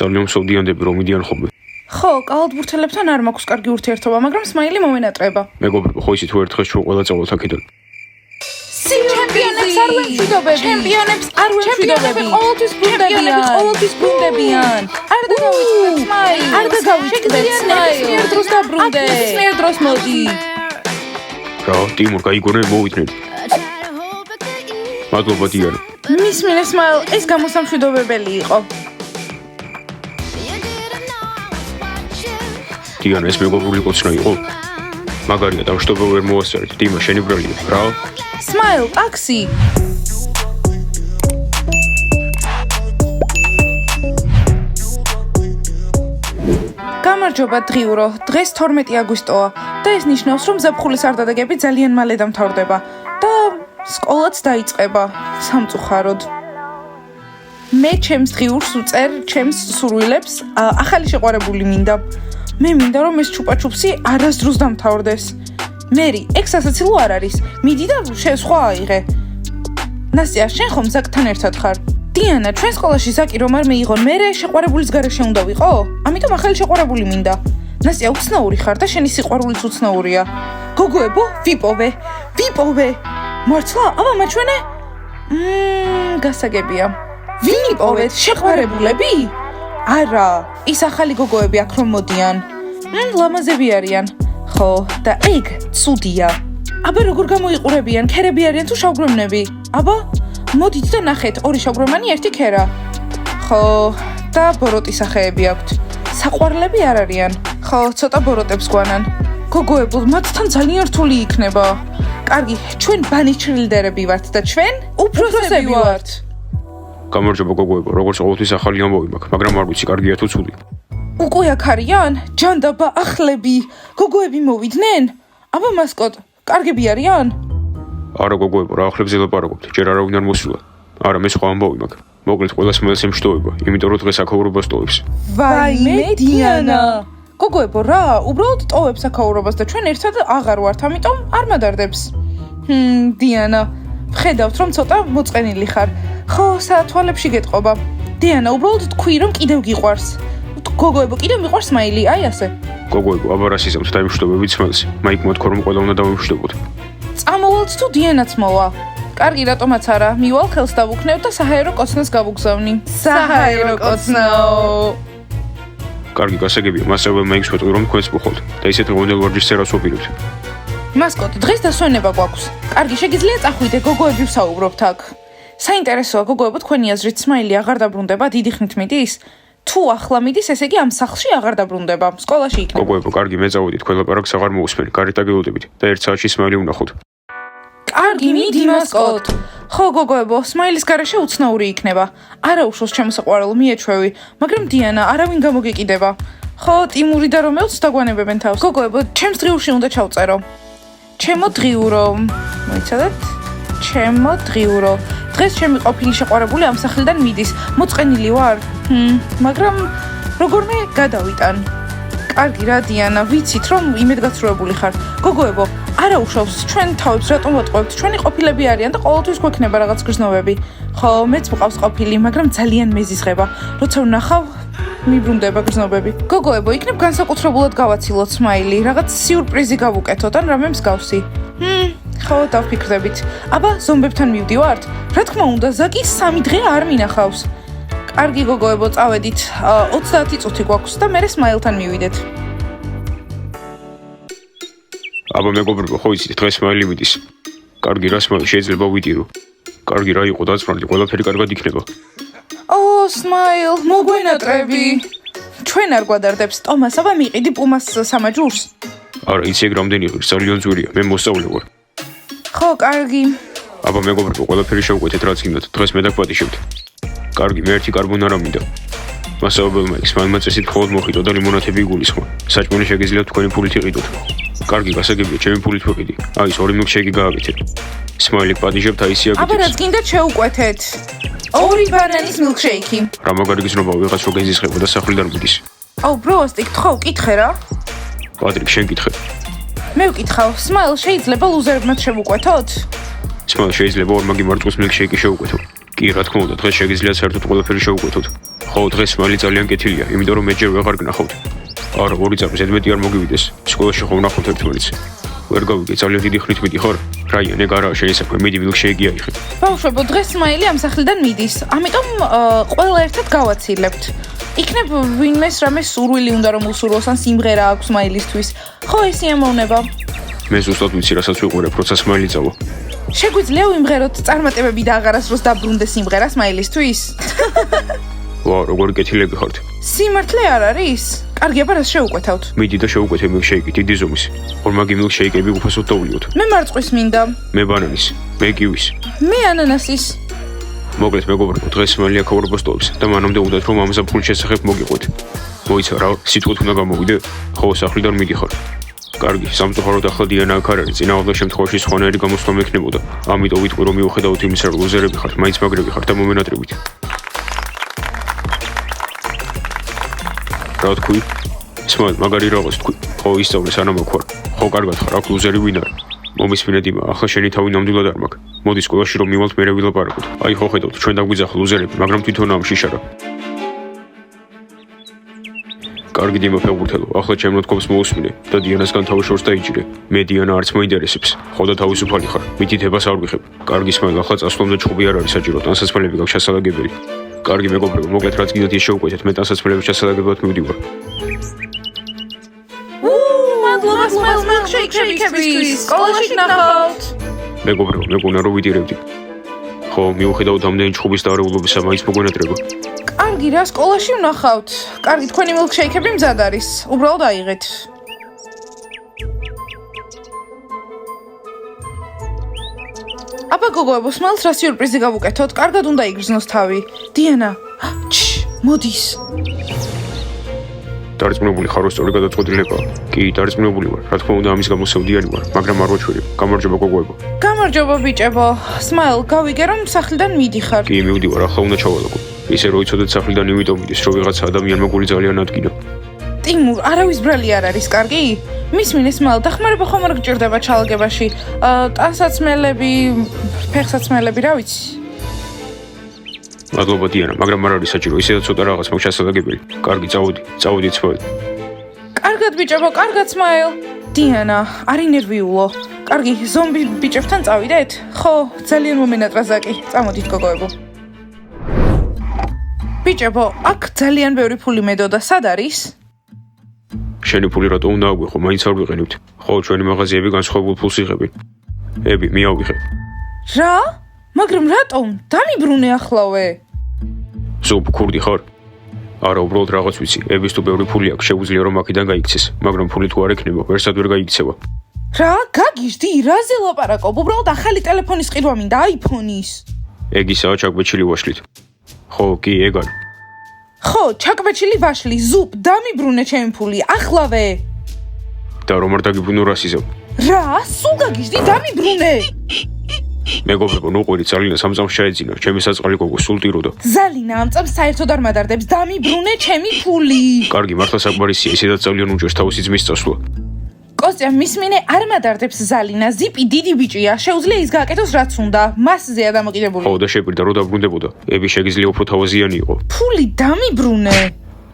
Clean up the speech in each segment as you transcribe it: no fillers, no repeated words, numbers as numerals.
ძალიან მსოვდიანდები რომ მიდიან ხოლმე. ხო, კალათბურთელებთან არ მაქვს კარგი ურთიერთობა, მაგრამ სმაილი მომენატრება. მეგობრებო, ხო იცით თუ ერთხელ ჩვენ ყველა წავალთ აქედან. ჩემპიონებს არ ვემშვიდობები. ჩემპიონებს არ ვემშვიდობები. ყოველთვის ბრუნდებიან. არ დაგავიწყდეთ სმაილი. არ დაგავიწყდეთ სმაილი. ნებისმიერ დროს დაბრუნდე. ნებისმიერ დროს მოდი. რა, ტიმურ, გაიგონე მოვიდნენ. მადლობა დიანა. მის მინე სმაილ ეს გამოსამშვიდობებელი იყო. დიანა, ეს მეგობრული კოცნა იყო? მაგარია, დამშტობე ვერ მოასწარეთ. დიმა, შენი ბრალია. რა? სმაილ, ტაქსი. გამარჯობა დღიურო, დღეს 12 აგვისტოა და ეს ნიშნავს, რომ ზაფხულის არდადეგები ძალიან მალე დამთავრდება და სკოლაც დაიწყება სამწუხაროდ. მე ჩემს დღიურს უწერ ჩემს სურვილებს ახალი შეყვარებული მინდა. მე მინდა რომ ეს ჩუპაჩუპსი არასდროს დამთავრდეს. მერი, ეგ სასაცილო არ არის. მიდი და სხვა აიღე. ნასტია, შენ ხომ ზაკთან ერთად ხარ? დიანა, ჩვენ სკოლაში ზაკი რომ არ მეიღონ, მერე შეყვარებულის გარეშე უნდა ვიყო? ამიტომ ახალი შეყვარებული მინდა. ნასტია, უცნაური ხარ და შენი სიყვარულიც უცნაურია. გოგოებო, ვიპოვე. მართლა? აბა მაჩვენე? გასაგებია. ვინ იპოვეთ? შეყვარებულები? არა, ის ახალი გოგოები აქ რომ მოდიან. ლამაზები არიან. ხო, და ეგ ცუდია. აბა როგორ გამოიყურებიან? ქერები არიან თუ შავგრემნები? აბა, მოდით და ნახეთ, ორი შავგრემანი, ერთი ქერა. ხო, და ბოროტის სახეები აქვთ. საყვარლები არ არიან. ხო, ცოტა ბოროტებს გვანან. გოგოებო, მათთან ძალიან რთული იქნება. კარგი, ჩვენ ბანიშრილდერები ვართ და ჩვენ უფროსები ვართ. გამარჯობა გოგოებო, როგორც ყოველთვის ახალი ამბავი მაქვს, მაგრამ არ ვიცი კარგია თუ ცუდი. უკვე აქ არიან? ჯანდაბა, ახლები, გოგოები მოვიდნენ? აბა მასკოტ, კარგები არიან? არა გოგოებო, რა ახლებზე ლაპარაკობთ? ჯერ არავინ არ მოსულა. არა, მე სხვა ამბავი მაქვს. მოკლედ ყველა სმელს ემშტოება, იმიტომ რომ დღეს აქაურობას ტოვებს. ვაიმე დიანა. გოგოებო, რა, უბრალოდ ტოვებს აქაურობას და ჩვენ ერთად აღარ ვართ, ამიტომ არ მადარდებს. დიანა, ვხედავთ რომ ცოტა მოწყენილი ხარ. ხო, სათვალებში გეტყობა. დიანა, უბრალოდ თქვი რომ კიდევ გიყვარს. გოგოებო, კიდევ მიყვარს სმაილი, აი ასე. გოგოებო, აბა რა სიზამთ დაიმშვიდობებით სმელს. მაიქ მეთქო რომ ყველა უნდა დავიმშვიდობოთ. წამოვალთ თუ დიანაც მოვა. კარგი, რატომაც არა, მივალ ხელს დავუქნევ და საჰაერო კოცნას გავუგზავნი. საჰაერო კოცნაო. კარგი, გასაგებია, მასწავლებელმა იგსვეტყი რომ თქვენს მოხვალთ და ისეთ ღონელ ვარჯიშს ვაპირებთ. მასკოტ, დღეს დასვენება გვაქვს. კარგი, შეგიძლია წახვიდე, გოგოები ვსაუბრობთ აქ. საინტერესოა, გოგოებო, თქვენი აზრით სმაილი აღარ დაბრუნდება, დიდი ხნით მიდის? თუ ახლა მიდის, ესე იგი ამ სახლში აღარ დაბრუნდება, სკოლაში იქნება. გოგოებო, კარგი, მე წავედით, ყველა პარაკს აღარ მოусმენ, გარეთ აგელოდებით და ერთ საათში სმაილი ვნახოთ. კარგი, მიდი მასკოტ. ხო, გოგოებო, სმაილის გარეშე უცნაური იქნება. არა უშავს ჩემო საყვარელო, მიეჩვევი, მაგრამ დიანა, არავინ გამოგეკიდება. ხო, ტიმური და რომელც დაგვანებებენ თავს. გოგოებო, ჩემს დღიურში უნდა ჩავწერო. ჩემო დღიურო. მოიცადეთ? ჩემო დღიურო. დღეს ჩემი ყოფილი შეყვარებული ამ სახლიდან მიდის. მოწყენილი ვარ? მაგრამ როგორმე გადავიტან. კარგი რა დიანა, ვიცით რომ იმედგაცრუებული ხარ. გოგოებო, არა უშავს, ჩვენ თავებს რატომ ვატყუებთ? ჩვენი ყოფილები არიან და ყოველთვის გვექნება რაღაც გრძნობები. ხო, მეც მყავს ყოფილი, მაგრამ ძალიან მეზიზღება. როცა ვნახავ, მიბრუნდება გრძნობები. გოგოებო, იქნებ განსაკუთრებულად გავაცილოთ სმაილი, რაღაც სიურპრიზი გავუკეთოთ ან რამე მსგავსი. ხო, დავფიქრდებით. აბა, ზომბებთან მივდივართ? რა თქმა უნდა, ზაკის 3 დღე არ მინახავს. კარგი გოგოებო, წავედით. 30 წუთი გვაქვს და მერე სმაილთან მივიდეთ. აბა მეგობრებო, ხო იცით, დღეს სმაილი მიდის. კარგი, რა სმაილი შეიძლება ვიტირო. კარგი რა იყო დაწვრილი, ყველაფერი კარგად იქნება. სმაილ, მოგვენატრები. ჩვენ არ გვადარდებს, ტომას, აბა მიყიდი პუმას სამაჯურს. არა, იცი ეგ რამდენი ღირს, ძალიან ძვირია, მე მოსწავლე ვარ. ხო, კარგი. აბა მეგობრებო, ყველაფერი შევკვეთეთ, რაც გინდათ, დღეს მე დაგვატიშებთ. კარგი, მე ერთი კარბონარა მინდა. მასწავლებელმა იქ სმაილმა წესით მხოლოდ მოხიტო და ლიმონათები იგულისხმა. საჭმელი შეგიძლიათ თქვენი ფულით იყიდოთ. კარგი, გასაგებია, ჩემი ფულით ვიყიდი. აი, ეს 2 მილკშეიკი გააკეთეთ. სმაილი პატიჟებთ, აი ისე აკეთეთ. აბა რაც გინდათ შევუკვეთეთ. 2 ბანანის მილკშეიკი. რა მაგარი გზნობა, ვიღაც რო გეზისხება და სახლიდან მიდის. აუ, ბროასტიკ, თხოვ, კითხე რა. პატრიკ, შენ კითხე. მე ვკითხავ, სმაილ შეიძლება ლუზერებმაც შევუკვეთოთ? სმაილ შეიძლება ორმაგი მარწყვის მილკშეიკი შევუკვეთო. კი, რა თქმა უნდა, დღეს შეგიძლიათ საერთოდ ყველაფერი შევუკვეთოთ. ხო, დღეს სმაილი ძალიან კეთილია, იმიტომ რომ მეჯერ ვეღარ გნახავთ. არა, 2 წამს ზედმეტი არ მოგივიდეს. სკოლაში ხომ ვნახავთ ერთმანეთს. ვერ გავიგე, ძალიან დიდი ხნით მიდიხარ? რაიან, ეგ არაა შესაძლებელი, მიდი მილკშეიკი აიღე. ბავშვებო, დღეს სმაილი ამ სახლიდან მიდის, ამიტომ ყველა ერთად გავაცილებთ. იქნებ ვინმეს რამე სურვილი უნდა რომ უსურვოს ან სიმღერა აქვს სმაილისთვის. ხო, ესი ამოვნება. მე ზუსტად ვიცი, რასაც ვიყურებ, როცა სმაილი წავა. შეგვიძლია ვიმღეროთ წარმატებები და აღარასდროს დაბრუნდეს სიმღერა სმაილისთვის? ვა, როგორი კეთილები ხართ. სიმართლე არ არის? კარგი, აბა რას შევუკვეთავთ? მიდი და შევუკვეთე მილკშეიკი, დიდი ზომის. ორმაგი მილკშეიკები უფასოდ დავლიოთ. მე მარწყვის მინდა. მე ბანანის, მე კივის. მე ანანასის. მოკლედ მეგობრებო, დღეს სმაილი აქაურობას ტოვებს და მანამდე უნდათ რომ ამას აფხულის შესახებ მოგიყვეთ. მოიცა რა, სიტყვით უნდა გამოვიდე? ხო, სახლიდან მიდიხარ. კარგი, სამწუხაროდ ახლა დიანა აქ არ არის, წინააღმდეგ შემთხვევაში სხვანაირი გამოსვლა მექნებოდა. ამიტომ ვიტყვი რომ მიუხედავად იმისა, რომ ლუზერები ხართ, მაინც მაგრები ხართ და მომენატრებით. რა თქვი? სმაილ, მაგარი რაღაც თქვი. ხო, ისწავლე სანამ აქ ვარ. ხო, კარგად ხარ, აქ ლუზერი ვინ არის? მომისმინეთ იმა, ახლა შენი თავი ნამდვილად არ მაქვს. მოდი სკოლაში რომ მივალთ მერე ვილაპარაკოთ. აი ხო ხედავთ, ჩვენ დაგვიძახ ლუზერები, მაგრამ თვითონ ამ შიშარა. კარგი დიმა ფეხბურთელო, ახლა ჩემ მოთხოვს მოусმინე და დიანასგან თავი შორს დაიჭირე. მე დიანა არც მოინტერესებს. ხო და თავისუფალი ხარ, მითითებას არ ვიხებ. კარგი სმაილ, ახლა წასვლამ და ჩხუბი არ არის საჭირო, ტანსაცმელები გაქვს შესაძლებელი. კარგი მეგობრებო, მოკლედ რაც გინდათ ის შევუკვეთეთ, მე ტანსაცმელების შესაძლებლად მივდივარ. მადლობა სმაილ მილკშეიკებისთვის. სკოლაში ნახავთ. მეგობრებო, მეგონა რომ ვიდირებდი. ხო, მიუხედავად ამდენი ჩხუბის დარეულობისა, მაინც მოგონატრება. კარგი რა, სკოლაში ვნახავთ. კარგი, თქვენი მილკშეიკები მზად არის. უბრალოდ აიღეთ. აბა გოგოებო, სმაილს რა სიურპრიზი გავუკეთოთ? კარგად უნდა იგრძნოს თავი. დიანა, მოდის. დარწმუნებული ხარო სწორი გადაწყვეტილებაა. კი, დარწმუნებული ვარ. რა თქმა უნდა, ამის გამოსევდიანი ვარ, მაგრამ არ ვაჩვენებ. გამარჯობა გოგოებო. გამარჯობა ბიჭებო. სმაილ, გავიგე რომ სახლიდან მიდიხარ. კი, მივდივარ, ახლა უნდა ჩავალაგო. ისე რომ იცოდეთ სახლიდან იმიტომ მიდის, რომ ვიღაცა ადამიანმა გული ძალიან ადგინა. ტიმურ, არავის ბრალი არ არის, კარგი? მისმინე სმაილ, დახმარება ხომ არ გჭირდება ჩალგებაში. ტანსაცმელები, ფეხსაცმელები, რა ვიცი. მადლობა დიანა, მაგრამ არ არის საჭირო, ისედაც ცოტა რაღაც მაქვს შესაძლებელი. კარგი, წავედი სმაილ. კარგად ბიჭებო, კარგად სმაილ. დიანა, არი ნერვიულო. კარგი, ზომბი ბიჭებთან წავიდეთ? ხო, ძალიან მომენატრა ზაკი. წამოდით გოგოებო. ბიჭებო, აქ ძალიან ბევრი ფული მედოდა, სად არის? შენი ფული რატო უნდა აგვიხო, მაინც არ ვიყენებთ. ხო, ჩვენი მაღაზიები განსხვავებულ ფულს იღებენ. ები, მიავიღე. რა? მაგრამ რატომ? დამიბრუნეახლავე. ზობ, ქურდი ხარ? არა, უბრალოდ რაღაც ვიცი. ების თუ ბევრი ფული აქვს, შეუძლია რომ აქედან გაიქცეს, მაგრამ ფული თუ არ ექნება, ვერსად ვერ გაიქცევა. რა? გაგიჟდი? რაზე ლაპარაკობ? უბრალოდ ახალი ტელეფონის ყიდვა მინდა, აიფონის. ეგ ისაა ჩაგვეჩილი ვაშლით. ხო, კი, ეგ არის. ხო, ჩაკბეჩილი ვაშლი, ზუპ, დამიბრუნე ჩემი ფული, ახლავე. და რომ არ დაგიბრუნო რას იზამ? რა? სულ გაგიჟდი, დამიბრუნე. მეგობრებო, ნუყვირი ძალიან სამწამს ჩაეძინა, ჩემი საწყალი გოგო სულ ტიროდა. ზალინა ამ წამს საერთოდ არ მადარდებს, დამიბრუნე ჩემი ფული. კარგი, მართლა საკმარისია, ისედაც ძალიან უჭერს თავისი ძმის წასვლა. კოსტია, მისმინე არ მადარდებს ზალინა, ზიპი დიდი ბიჭია, შეუძლია ის გააკეთოს რაც უნდა, მასზეა დამოკიდებული. ხო და შეპირდა რომ დაბრუნდებოდა. ები შეგიძლია უფრო თავაზიანი იყო. ფული დამიბრუნე.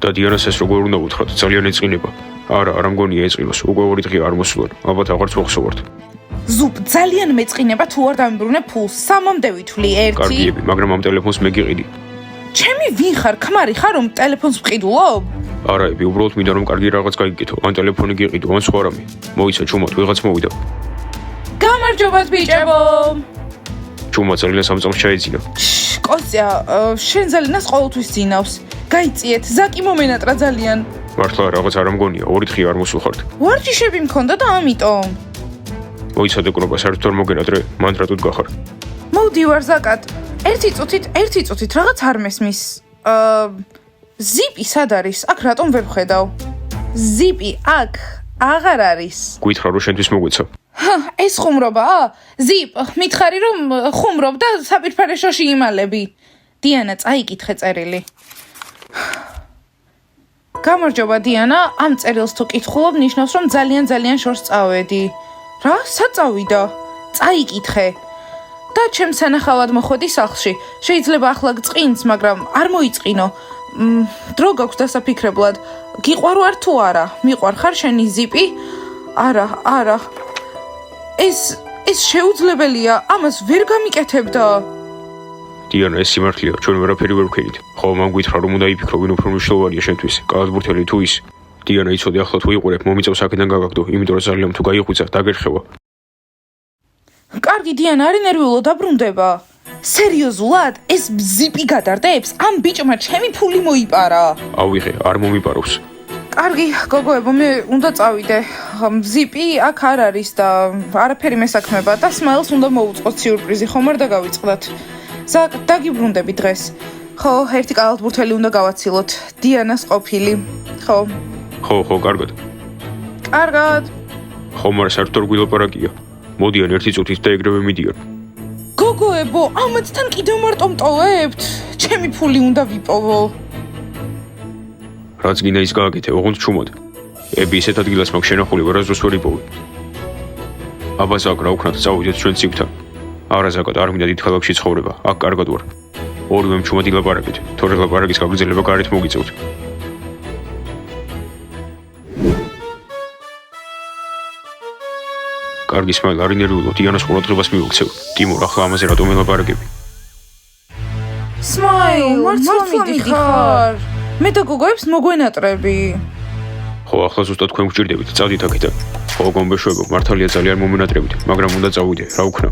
და დიანას ეს როგორ უნდა უთხრათ, ძალიან ეწყინება. არა, არ მგონია ეწყინოს, უკვე 2 დღე არ მოსულან, ალბათ აღარც მოხსოვართ. ზუპ, ძალიან მეწყინება თუ არ დამიბრუნე ფულს, 3-მდე ვითვლი, 1. კარგი, ები, მაგრამ ამ ტელეფონს მე გიყიდი. ჩემი ვინ ხარ? ქმარი ხარ რომ ტელეფონს ვყიდულობ? არა, ები, უბრალოდ მინდა რომ კარგი რაღაც გაიგეთო, ან ტელეფონი გიყიდო, ან სხვა რამე. მოიცა ჩუმად, ვიღაც მოვიდა. გამარჯობათ ბიჭებო. ჩუმა ძალიან სამწამს ჩაეძინა. კოსტია, შენ ზალინას ყოველთვის ძინავს. გაიწიეთ, ზაკი მომენატრა ძალიან. მართლა რაღაც არ მგონია, 2 დღე არ მოსულხართ. ვარჯიშები მქონდა და ამიტომ. მოიცა დეკრობა საერთოდ არ მოგენატრე, მან რატოდ გახარ? მოვდივარ ზაკად. ერთი წუთით რაღაც არ მესმის. ზიპი სად არის? აქ რატომ ვერ ვხედავ? ზიპი აქ აღარ არის. გითხრა რომ შენთვის მოგვეცა. ეს ხუმრობაა? ზიპ, მითხარი რომ ხუმრობ და საპირფარეშოში იმალები. დიანა, წაიკითხე წერილი. გამარჯობა დიანა, ამ წერილს თუ კითხულობ, ნიშნავს რომ ძალიან შორს წავედი. რა? სად წავიდა? წაიკითხე. და ჩემს სანახავად მოხვედი სახლში. შეიძლება ახლა გწყინს, მაგრამ არ მოიწყინო. დრო გაქვს დასაფიქრებლად. გიყვარვარ თუ არა? მიყვარ ხარ შენი ზიპი? არა. ეს შეუძლებელია, ამას ვერ გამიკეთებდა. დიანა, ეს სიმართლეა, ჩვენ ვერაფერი ვერ ვქენით. ხო, მან გითხრა რომ უნდა იფიქრო, ვინ უფრო მნიშვნელოვანია შენთვის, კალათბურთელი თუ ის. დიანა, იცოდე, ახლა თუ იყურებ, მომიწევს აქედან გაგაგდო, იმიტომ რომ ძალიან თუ გაიღვიძა, დაგერხევა. კარგი, დიანა, არ ინერვიულო, დაბრუნდება. სერიოზულად? ეს ზიპი გადარდებს? ამ ბიჭმა ჩემი ფული მოიპარა. ავიღე, არ მომიპაროს. კარგი, გოგოებო, მე უნდა წავიდე. ზიპი აქ არ არის და არაფერი მესაქმება და სმაილს უნდა მოუწყოთ სიურპრიზი, ხომ არ დაგავიწყდათ. ზაკ, დაგიბრუნდები დღეს. ხო, ერთი კალათბურთელი უნდა გავაცილოთ. დიანას ყოფილი. ხო, კარგად. კარგად. ხო, მაგრამ საერთოდ გვილაპარაკია. მოდიან ერთი წუთით და ეგრევე მიდიან. გოგოებო, ამათთან კიდევ მარტო მტოვებთ? ჩემი ფული უნდა ვიპოვო. რაც გინდა ის გააკეთე, ოღონდ ჩუმად. ები ისეთ ადგილას მაქვს შენახული, ვერასდროს ვერ იპოვე. აბა ზაკ, რა ვქნათ, წავიდეთ ჩვენ ცივთან. არა ზაკად, არ მინდა დიდ ქალაქში ცხოვრება, აქ კარგად ვარ. ორივემ ჩუმად ილაპარაკეთ, თორე ლაპარაკის გაგრძელება გარეთ მოგიწევთ. კარგი, სმაილ, არ ინერვიულო, დიანას ყურადღებას მივიქცევ. ტიმურ, ახლა ამაზე რატომ ელაპარაკები? სმაილ, მართლა მიდიხარ? მე და გოგოებს მოგვენატრები. ხო, ახლა ზუსტად თქვენ გვჭირდებით, წავდით აქედან. ხო, გომბეშვებო, მართალია ძალიან მომენატრებით, მაგრამ უნდა წავიდე, რა ვქნა.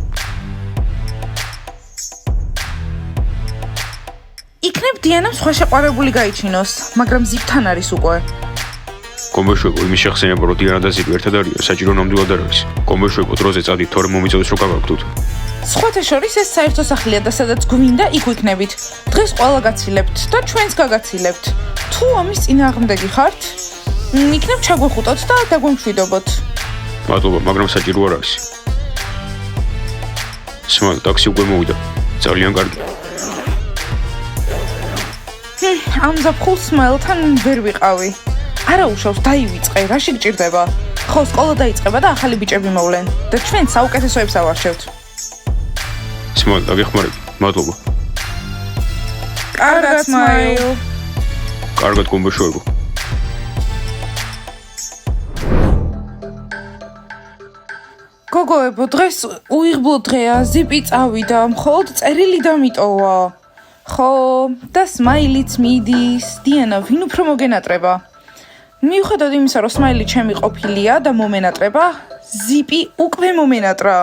იქნებ დიანამ სხვა შეყვარებული გაიჩინოს, მაგრამ ზიპთან არის უკვე. გომბეშვებო, იმის შეხსენება, რომ დიანა და ზიპი ერთად არიან, საჭირო ნამდვილად არ არის. გომბეშვებო, დროზე წავდით, თორემ მომიწევს რომ გაგაგდოთ. სხვათა შორის ეს საერთო სახლია და სადაც გვინდა იქ ვიქნებით. დღეს ყველა გაცილებთ და ჩვენც გაგაცილებთ. თუ ამის წინააღმდეგი ხართ, იქნებ ჩაგვეხუტოთ და დაგვემშვიდობოთ. მადლობა, მაგრამ საჭირო არ არის. სმაილ, ტაქსი უკვე მოვიდა. ძალიან კარგი. ამ ზაფხულს სმაილთან ვერ ვიყავი. არა უშავს, დაივიწყე, რა შეგჭირდება? ხო, სკოლა დაიწყება და ახალი ბიჭები მოვლენ და ჩვენ საუკეთესოებს ავარჩევთ. სმაილ, დაგეხმარები. მადლობა. კარგად, სმაილ. კარგად, გომბეშვებო. გოგოებო, დღეს უიღბლო დღეა, ზიპი წავიდა, მხოლოდ წერილი დამიტოვა. ხო, და სმაილიც მიდის. დიანა, ვინ უფრო მოგენატრება? მიუხედავად იმისა, რომ სმაილი ჩემი ყოფილია და მომენატრება, ზიპი უკვე მომენატრა.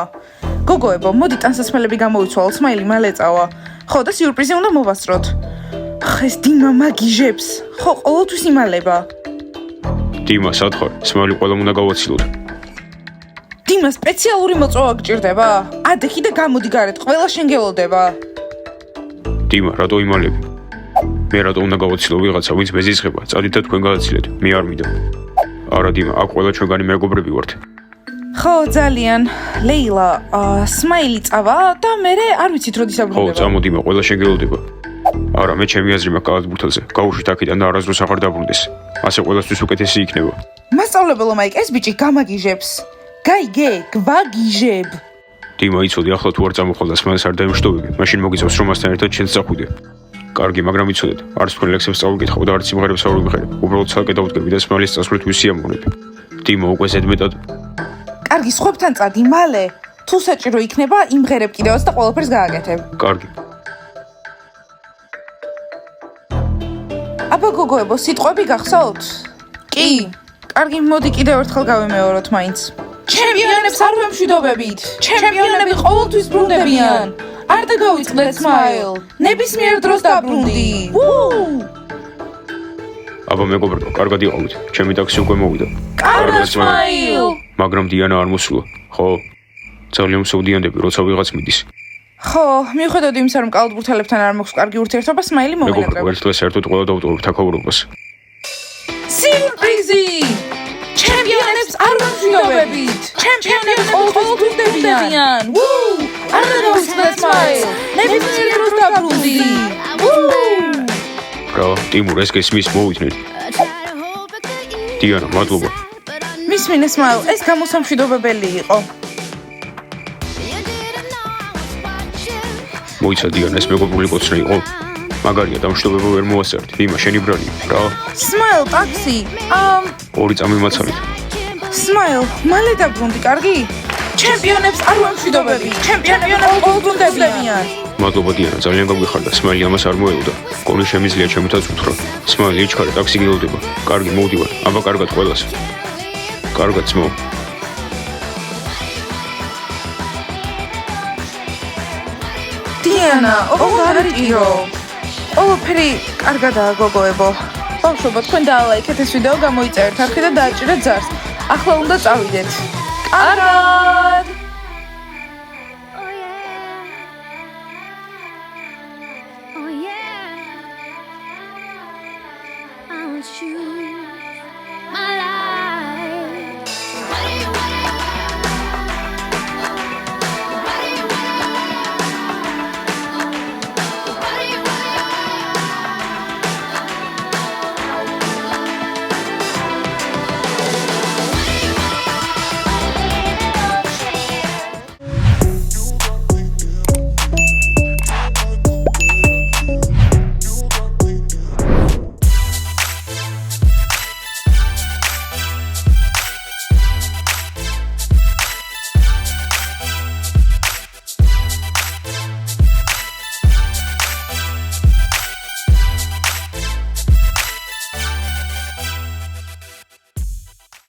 გოგოებო, მოდი ტანსაცმელები გამოვიცვალოთ, სმაილი მალე წავა. ხო, და სიურპრიზი უნდა მოვასწროთ. ხეს დიმა მაგიჟებს. ხო, ყოველთვის იმალება. დიმა, სად ხარ? სმაილი ყველამ უნდა გავაცილოთ. დიმა, სპეციალური მოწვევა გჭირდება? ადექი და გამოდი გარეთ, ყველა შენ გელოდება. დიმა, რატო იმალები? მე რატო უნდა გავაცილო ვიღაცა, ვინც მეზიზღება, წადით და თქვენ გააცილეთ, მე არ მინდა. არა დიმა, აქ ყველა ჩვენგანი მეგობრები ვართ. ხო, ძალიან. ლეილა, სმაილი წავა და მე არ ვიცით როდის ხო, აბრუნდება. წამოდი, მე ყველა შენ გელოდება. არა, მე ჩემი აზრი მაქვს კალათბურთელზე. გავუშვით აქედან და არასდროს აღარ დაბრუნდეს. ასე ყველასთვის უკეთესი იქნება. მასწავლებელო მაიკ, ეს ბიჭი გამაგიჟებს. გაიგე, გვაგიჟებ. დიმა, იცოდი, ახლა თუ არ წამოხვალ და სმაილს არ დაემშტობები, მაშინ მოგიწევს რომ მასთან ერთად შენც წახვიდე. კარგი, მაგრამ იცოდეთ, არც თქვენ ლექსებს წავიკითხავ და არც სიმღერებს არ ვიმღერებ. უბრალოდ ცალკე დავდგები და სმაილის წასვლით ვისიამოვნებ. დიმა, უკვე ზედმეტად. კარგი, სხვებთან წადი, მალე. თუ საჭირო იქნება, იმღერებ კიდევაც და ყველაფერს გააკეთებ. კარგი. აბა გოგოებო, სიტყვები გახსოვთ? კი. კარგი, მოდი კიდევ ერთხელ გავემეოროთ მაინც. ჩემპიონებს არ ვემშვიდობებით. ჩემპიონები ყოველთვის ბრუნდებიან. არ დაგავიწყდეთ სმაილ. ნებისმიერ დროს დაბრუნდი. აბა მეგობრებო, კარგად იყავით. ჩემი ტაქსი უკვე მოვიდა. კარგად, სმაილ. მაგრამ დიანა არ მოსულა. ხო? ძალიან მსოვდიანდები, როცა ვიღაც მიდის. ხო, მიუხედავად იმისა, რომ კალათბურთელებთან არ მაქვს კარგი ურთიერთობა, სმაილი მეგობრებო, მომენატრება. ერთ დღეს საერთოდ ყველა დავტოვებთ აქაურობას. სიურპრიზი! ჩემპიონებს არ ვამშვიდობებით. ჩემპიონები ყოველთვის ბრუნდებიან. არ დაგავიწყდეთ სმაილ. ნებისმიერ დროს დაბრუნდი. რა, ტიმურ, ეს გესმის, მოვიდნენ. დიანა, მადლობა. მისმინე სმაილ, ეს გამოსამშვიდობებელი იყო. მოიცა დიანა, ეს მეგობრული კოცნა იყო. მაგარია დამშტობება ვერ მოასწართ. იმა შენი ბრალი. რა? Smile, ტაქსი. ორი წამი მაცალით. Smile, მალე დაბრუნდი, კარგი? ჩემპიონებს არ ვამშვიდობები. ჩემპიონები ყოველდღიურდებიან. მადლობა დიანა, ძალიან გაგვიხარდა. სმაილი ამას არ მოელოდა. კონი შემიძლია ჩემთაც უთხრა. სმაილი იჩქარე, ტაქსი გილოვდება. კარგი, მოვდივარ. აბა კარგად ყველას. კარგად ძმაო. დიანა, ოღონდ არ იყირო. ყველაფერი კარგადაა, გოგოებო. ბავშვობა, თქვენ დაალაიქეთ ეს ვიდეო, გამოიწერეთ არხი და დააჭირეთ ძარს. ახლა უნდა წავიდეთ. კარგად! Oh yeah, I want you.